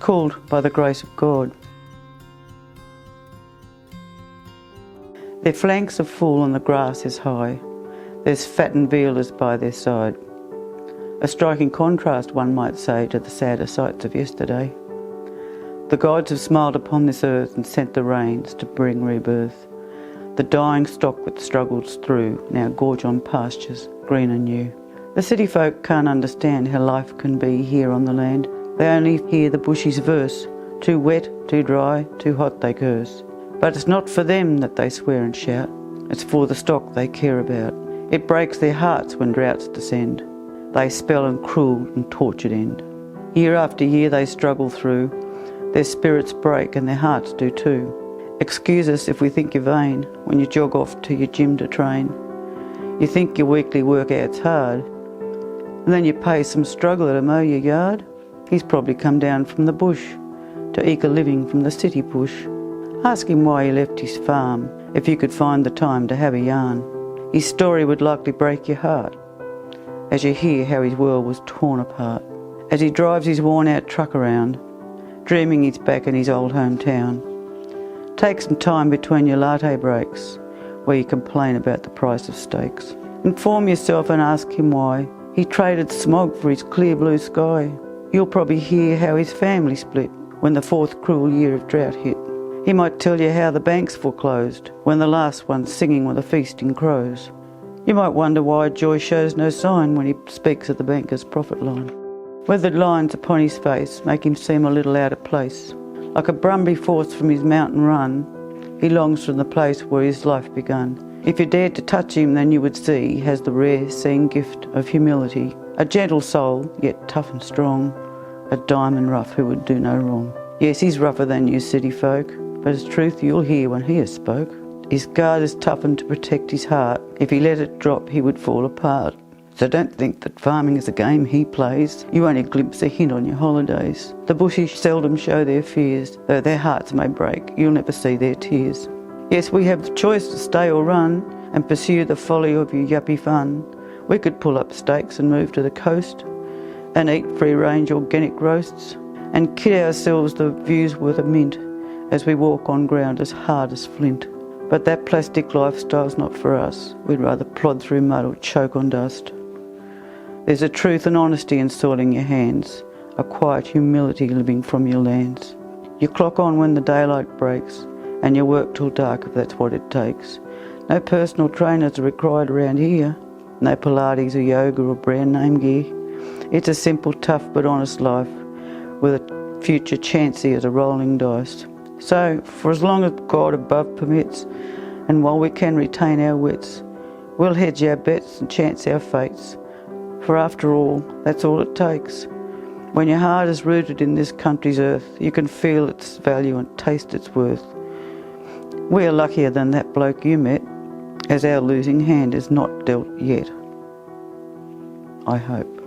called by the grace of God. Their flanks are full and the grass is high. There's fattened vealers by their side. A striking contrast, one might say, to the sadder sights of yesterday. The gods have smiled upon this earth and sent the rains to bring rebirth. The dying stock that struggles through now gorge on pastures green and new. The city folk can't understand how life can be here on the land. They only hear the bushy's verse. Too wet, too dry, too hot they curse. But it's not for them that they swear and shout. It's for the stock they care about. It breaks their hearts when droughts descend. They spell and cruel and tortured end. Year after year they struggle through. Their spirits break and their hearts do too. Excuse us if we think you're vain when you jog off to your gym to train. You think your weekly workout's hard, and then you pay some struggler to mow your yard. He's probably come down from the bush to eke a living from the city push. Ask him why he left his farm if you could find the time to have a yarn. His story would likely break your heart as you hear how his world was torn apart. As he drives his worn-out truck around, dreaming he's back in his old hometown. Take some time between your latte breaks where you complain about the price of steaks. Inform yourself and ask him why he traded smog for his clear blue sky. You'll probably hear how his family split when the fourth cruel year of drought hit. He might tell you how the banks foreclosed when the last one's singing with the feasting crows. You might wonder why joy shows no sign when he speaks of the banker's profit line. Weathered lines upon his face make him seem a little out of place. Like a Brumby forced from his mountain run, he longs from the place where his life begun. If you dared to touch him, then you would see he has the rare seeing gift of humility. A gentle soul, yet tough and strong. A diamond rough who would do no wrong. Yes, he's rougher than you city folk, but it's truth you'll hear when he has spoke. His guard is toughened to protect his heart. If he let it drop, he would fall apart. So don't think that farming is a game he plays. You only glimpse a hint on your holidays. The bushies seldom show their fears. Though their hearts may break, you'll never see their tears. Yes, we have the choice to stay or run and pursue the folly of your yuppie fun. We could pull up stakes and move to the coast and eat free-range organic roasts and kid ourselves the view's worth a mint as we walk on ground as hard as flint. But that plastic lifestyle's not for us. We'd rather plod through mud or choke on dust. There's a truth and honesty in soiling your hands, a quiet humility living from your lands. You clock on when the daylight breaks, and you work till dark if that's what it takes. No personal trainers are required around here, no Pilates or yoga or brand name gear. It's a simple, tough but honest life, with a future chancy as a rolling dice. So, for as long as God above permits, and while we can retain our wits, we'll hedge our bets and chance our fates. For after all, that's all it takes. When your heart is rooted in this country's earth, you can feel its value and taste its worth. We are luckier than that bloke you met, as our losing hand is not dealt yet. I hope.